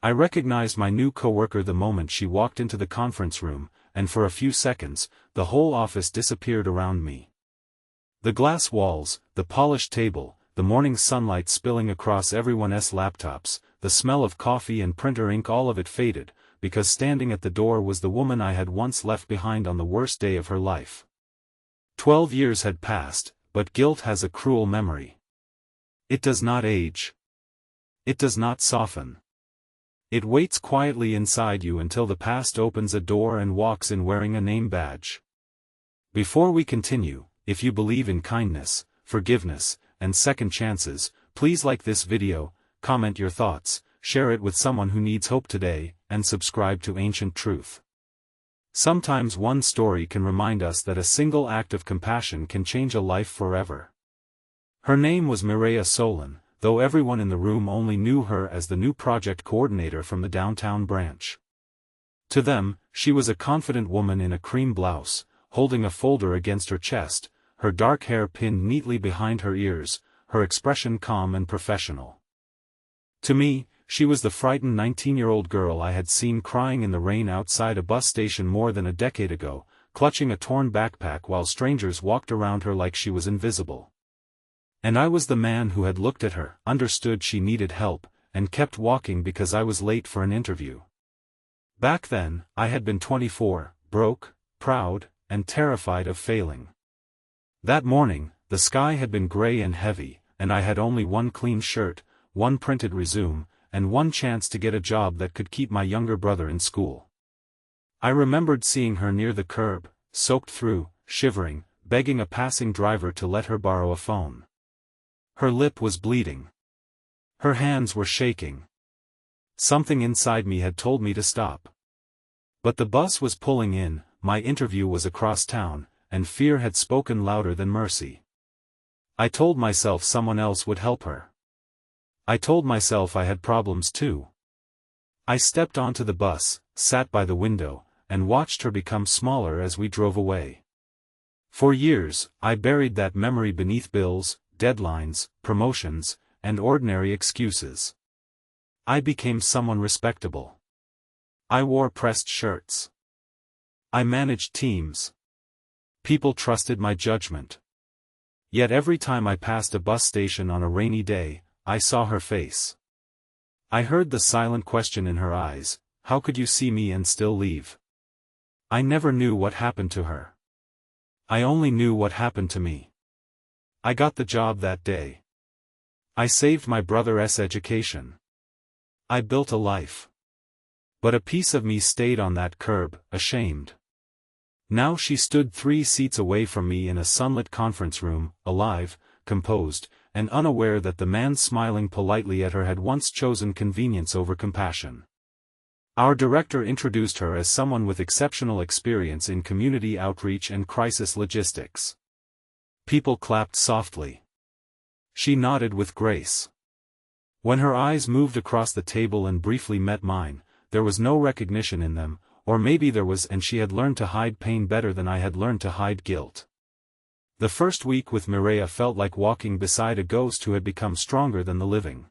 I recognized my new coworker the moment she walked into the conference room, and for a few seconds, the whole office disappeared around me. The glass walls, the polished table, the morning sunlight spilling across everyone's laptops, the smell of coffee and printer ink, all of it faded, because standing at the door was the woman I had once left behind on the worst day of her life. 12 years had passed, but guilt has a cruel memory. It does not age. It does not soften. It waits quietly inside you until the past opens a door and walks in wearing a name badge. Before we continue, if you believe in kindness, forgiveness, and second chances, please like this video, comment your thoughts, share it with someone who needs hope today, and subscribe to Ancient Truth. Sometimes one story can remind us that a single act of compassion can change a life forever. Her name was Mireya Solon, though everyone in the room only knew her as the new project coordinator from the downtown branch. To them, she was a confident woman in a cream blouse, holding a folder against her chest, her dark hair pinned neatly behind her ears, her expression calm and professional. To me, she was the frightened 19-year-old girl I had seen crying in the rain outside a bus station more than a decade ago, clutching a torn backpack while strangers walked around her like she was invisible. And I was the man who had looked at her, understood she needed help, and kept walking because I was late for an interview. Back then, I had been 24, broke, proud, and terrified of failing. That morning, the sky had been gray and heavy, and I had only one clean shirt, one printed resume, and one chance to get a job that could keep my younger brother in school. I remembered seeing her near the curb, soaked through, shivering, begging a passing driver to let her borrow a phone. Her lip was bleeding. Her hands were shaking. Something inside me had told me to stop. But the bus was pulling in, my interview was across town, and fear had spoken louder than mercy. I told myself someone else would help her. I told myself I had problems too. I stepped onto the bus, sat by the window, and watched her become smaller as we drove away. For years, I buried that memory beneath bills, deadlines, promotions, and ordinary excuses. I became someone respectable. I wore pressed shirts. I managed teams. People trusted my judgment. Yet every time I passed a bus station on a rainy day, I saw her face. I heard the silent question in her eyes, "How could you see me and still leave?" I never knew what happened to her. I only knew what happened to me. I got the job that day. I saved my brother's education. I built a life. But a piece of me stayed on that curb, ashamed. Now she stood 3 seats away from me in a sunlit conference room, alive, composed, and unaware that the man smiling politely at her had once chosen convenience over compassion. Our director introduced her as someone with exceptional experience in community outreach and crisis logistics. People clapped softly. She nodded with grace. When her eyes moved across the table and briefly met mine, there was no recognition in them, or maybe there was, and she had learned to hide pain better than I had learned to hide guilt. The first week with Mireya felt like walking beside a ghost who had become stronger than the living.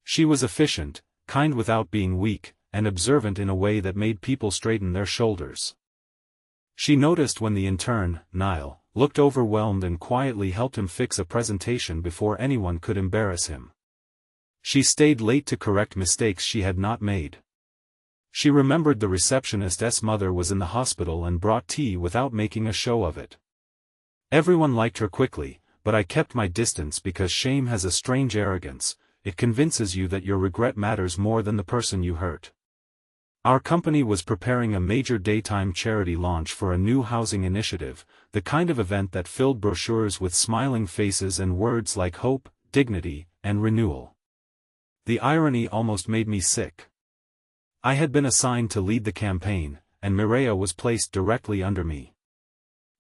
She was efficient, kind without being weak, and observant in a way that made people straighten their shoulders. She noticed when the intern, Niall, looked overwhelmed and quietly helped him fix a presentation before anyone could embarrass him. She stayed late to correct mistakes she had not made. She remembered the receptionist's mother was in the hospital and brought tea without making a show of it. Everyone liked her quickly, but I kept my distance because shame has a strange arrogance. It convinces you that your regret matters more than the person you hurt. Our company was preparing a major daytime charity launch for a new housing initiative, the kind of event that filled brochures with smiling faces and words like hope, dignity, and renewal. The irony almost made me sick. I had been assigned to lead the campaign, and Mireya was placed directly under me.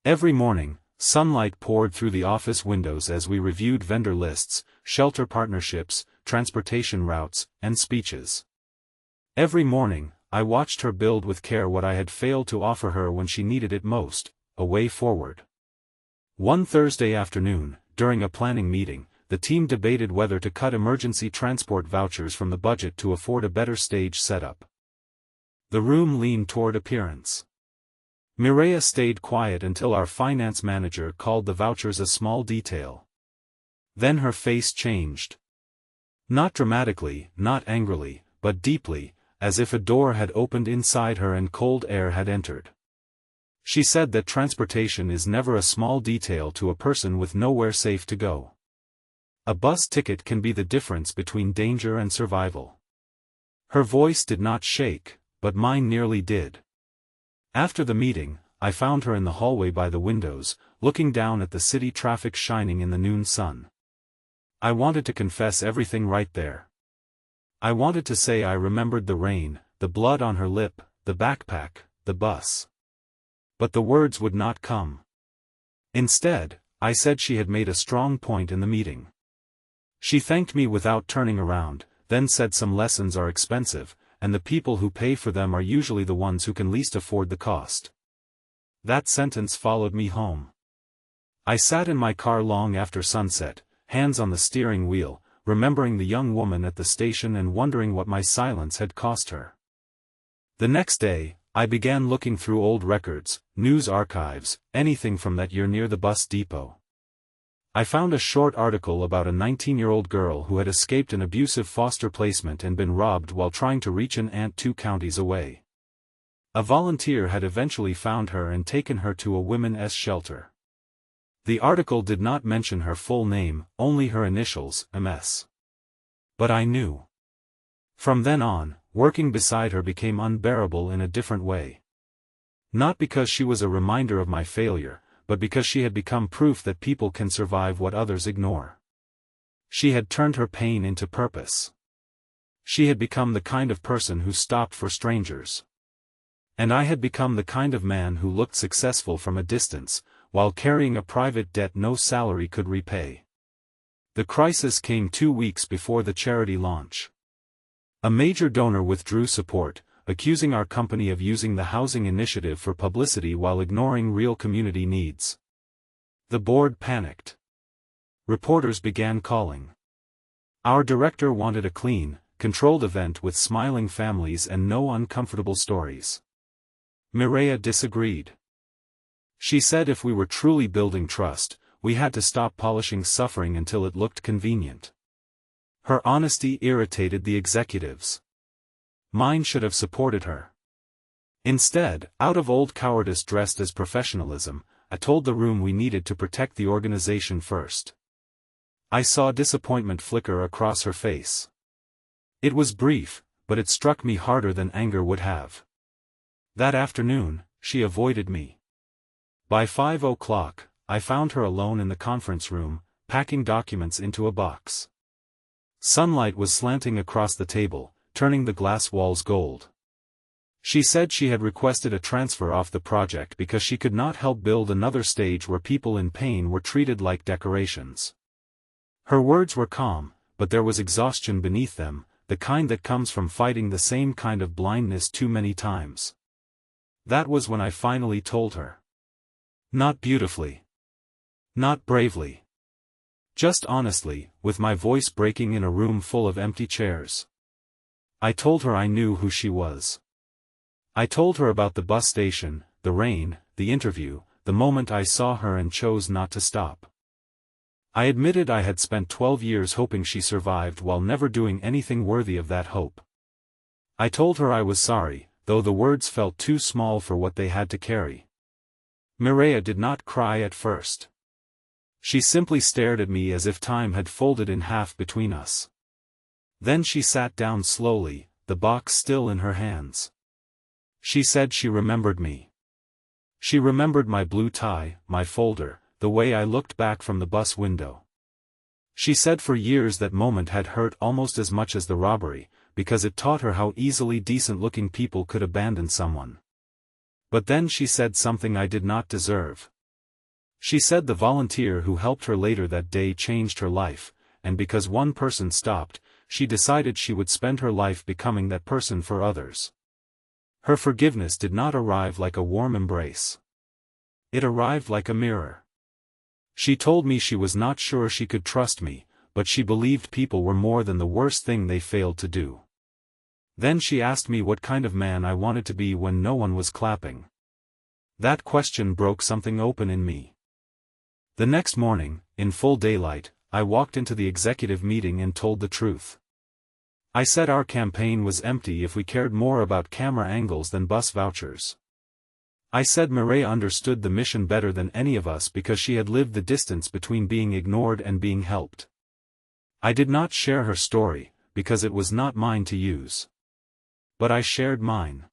Every morning, sunlight poured through the office windows as we reviewed vendor lists, shelter partnerships, transportation routes, and speeches. Every morning, I watched her build with care what I had failed to offer her when she needed it most, a way forward. One Thursday afternoon, during a planning meeting, the team debated whether to cut emergency transport vouchers from the budget to afford a better stage setup. The room leaned toward appearance. Mireya stayed quiet until our finance manager called the vouchers a small detail. Then her face changed. Not dramatically, not angrily, but deeply, as if a door had opened inside her and cold air had entered. She said that transportation is never a small detail to a person with nowhere safe to go. A bus ticket can be the difference between danger and survival. Her voice did not shake, but mine nearly did. After the meeting, I found her in the hallway by the windows, looking down at the city traffic shining in the noon sun. I wanted to confess everything right there. I wanted to say I remembered the rain, the blood on her lip, the backpack, the bus. But the words would not come. Instead, I said she had made a strong point in the meeting. She thanked me without turning around, then said some lessons are expensive, and the people who pay for them are usually the ones who can least afford the cost. That sentence followed me home. I sat in my car long after sunset, hands on the steering wheel, remembering the young woman at the station and wondering what my silence had cost her. The next day, I began looking through old records, news archives, anything from that year near the bus depot. I found a short article about a 19-year-old girl who had escaped an abusive foster placement and been robbed while trying to reach an aunt 2 counties away. A volunteer had eventually found her and taken her to a women's shelter. The article did not mention her full name, only her initials, MS. But I knew. From then on, working beside her became unbearable in a different way. Not because she was a reminder of my failure, but because she had become proof that people can survive what others ignore. She had turned her pain into purpose. She had become the kind of person who stopped for strangers. And I had become the kind of man who looked successful from a distance, while carrying a private debt no salary could repay. The crisis came 2 weeks before the charity launch. A major donor withdrew support, accusing our company of using the housing initiative for publicity while ignoring real community needs. The board panicked. Reporters began calling. Our director wanted a clean, controlled event with smiling families and no uncomfortable stories. Mireya disagreed. She said if we were truly building trust, we had to stop polishing suffering until it looked convenient. Her honesty irritated the executives. Mine should have supported her. Instead, out of old cowardice dressed as professionalism, I told the room we needed to protect the organization first. I saw disappointment flicker across her face. It was brief, but it struck me harder than anger would have. That afternoon, she avoided me. By 5 o'clock, I found her alone in the conference room, packing documents into a box. Sunlight was slanting across the table, turning the glass walls gold. She said she had requested a transfer off the project because she could not help build another stage where people in pain were treated like decorations. Her words were calm, but there was exhaustion beneath them, the kind that comes from fighting the same kind of blindness too many times. That was when I finally told her. Not beautifully. Not bravely. Just honestly, with my voice breaking in a room full of empty chairs. I told her I knew who she was. I told her about the bus station, the rain, the interview, the moment I saw her and chose not to stop. I admitted I had spent 12 years hoping she survived while never doing anything worthy of that hope. I told her I was sorry, though the words felt too small for what they had to carry. Mireya did not cry at first. She simply stared at me as if time had folded in half between us. Then she sat down slowly, the box still in her hands. She said she remembered me. She remembered my blue tie, my folder, the way I looked back from the bus window. She said for years that moment had hurt almost as much as the robbery, because it taught her how easily decent-looking people could abandon someone. But then she said something I did not deserve. She said the volunteer who helped her later that day changed her life, and because one person stopped, she decided she would spend her life becoming that person for others. Her forgiveness did not arrive like a warm embrace. It arrived like a mirror. She told me she was not sure she could trust me, but she believed people were more than the worst thing they failed to do. Then she asked me what kind of man I wanted to be when no one was clapping. That question broke something open in me. The next morning, in full daylight, I walked into the executive meeting and told the truth. I said our campaign was empty if we cared more about camera angles than bus vouchers. I said Mireya understood the mission better than any of us because she had lived the distance between being ignored and being helped. I did not share her story, because it was not mine to use. But I shared mine.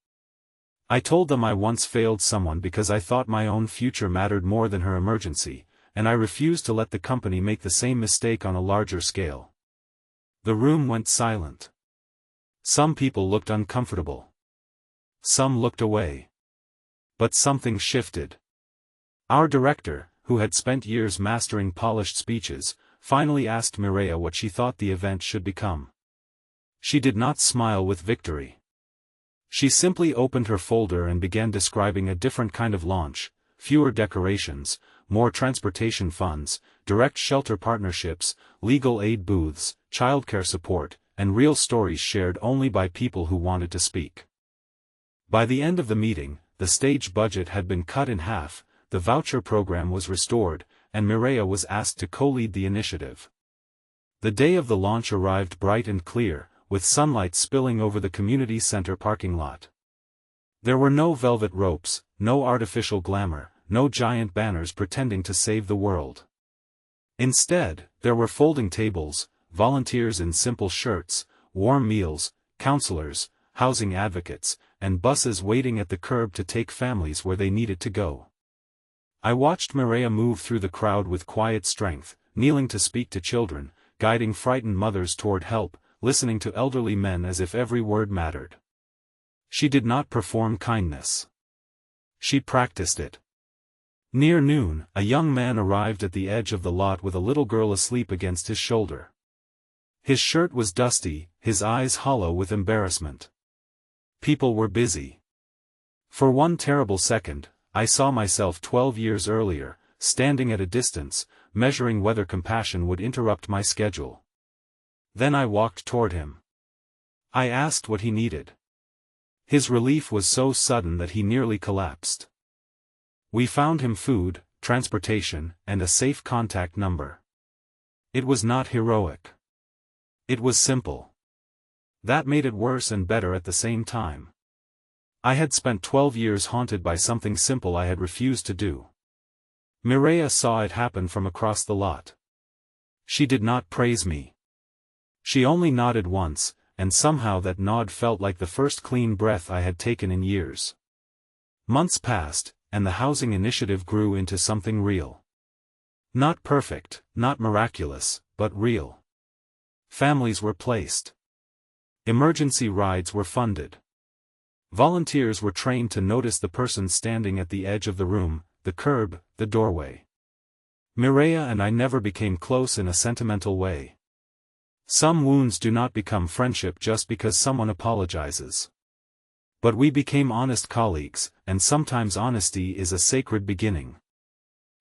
I told them I once failed someone because I thought my own future mattered more than her emergency, and I refused to let the company make the same mistake on a larger scale. The room went silent. Some people looked uncomfortable. Some looked away. But something shifted. Our director, who had spent years mastering polished speeches, finally asked Mireya what she thought the event should become. She did not smile with victory. She simply opened her folder and began describing a different kind of launch: fewer decorations, more transportation funds, direct shelter partnerships, legal aid booths, childcare support, and real stories shared only by people who wanted to speak. By the end of the meeting, the stage budget had been cut in half, the voucher program was restored, and Mireya was asked to co-lead the initiative. The day of the launch arrived bright and clear, with sunlight spilling over the community center parking lot. There were no velvet ropes, no artificial glamour, no giant banners pretending to save the world. Instead, there were folding tables, volunteers in simple shirts, warm meals, counselors, housing advocates, and buses waiting at the curb to take families where they needed to go. I watched Mireya move through the crowd with quiet strength, kneeling to speak to children, guiding frightened mothers toward help, listening to elderly men as if every word mattered. She did not perform kindness. She practiced it. Near noon, a young man arrived at the edge of the lot with a little girl asleep against his shoulder. His shirt was dusty, his eyes hollow with embarrassment. People were busy. For one terrible second, I saw myself 12 years earlier, standing at a distance, measuring whether compassion would interrupt my schedule. Then I walked toward him. I asked what he needed. His relief was so sudden that he nearly collapsed. We found him food, transportation, and a safe contact number. It was not heroic. It was simple. That made it worse and better at the same time. I had spent 12 years haunted by something simple I had refused to do. Mireya saw it happen from across the lot. She did not praise me. She only nodded once, and somehow that nod felt like the first clean breath I had taken in years. Months passed, and the housing initiative grew into something real. Not perfect, not miraculous, but real. Families were placed. Emergency rides were funded. Volunteers were trained to notice the person standing at the edge of the room, the curb, the doorway. Mireya and I never became close in a sentimental way. Some wounds do not become friendship just because someone apologizes. But we became honest colleagues, and sometimes honesty is a sacred beginning.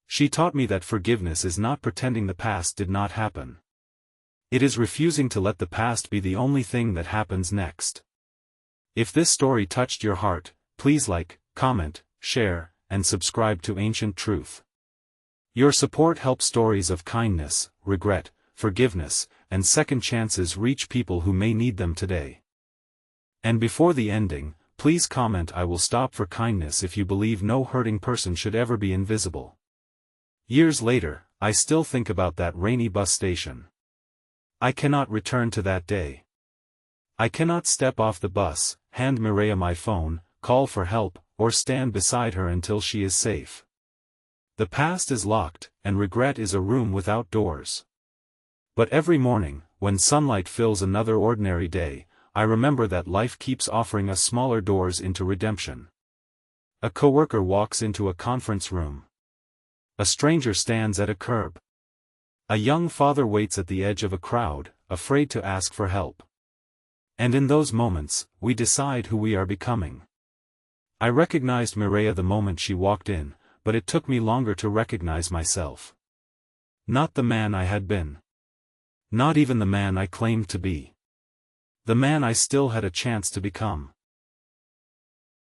She taught me that forgiveness is not pretending the past did not happen. It is refusing to let the past be the only thing that happens next. If this story touched your heart, please like, comment, share, and subscribe to Ancient Truth. Your support helps stories of kindness, regret, forgiveness, and second chances reach people who may need them today. And before the ending, please comment "I will stop for kindness" if you believe no hurting person should ever be invisible. Years later, I still think about that rainy bus station. I cannot return to that day. I cannot step off the bus, hand Mireya my phone, call for help, or stand beside her until she is safe. The past is locked, and regret is a room without doors. But every morning, when sunlight fills another ordinary day, I remember that life keeps offering us smaller doors into redemption. A coworker walks into a conference room. A stranger stands at a curb. A young father waits at the edge of a crowd, afraid to ask for help. And in those moments, we decide who we are becoming. I recognized Mireya the moment she walked in, but it took me longer to recognize myself. Not the man I had been. Not even the man I claimed to be. The man I still had a chance to become.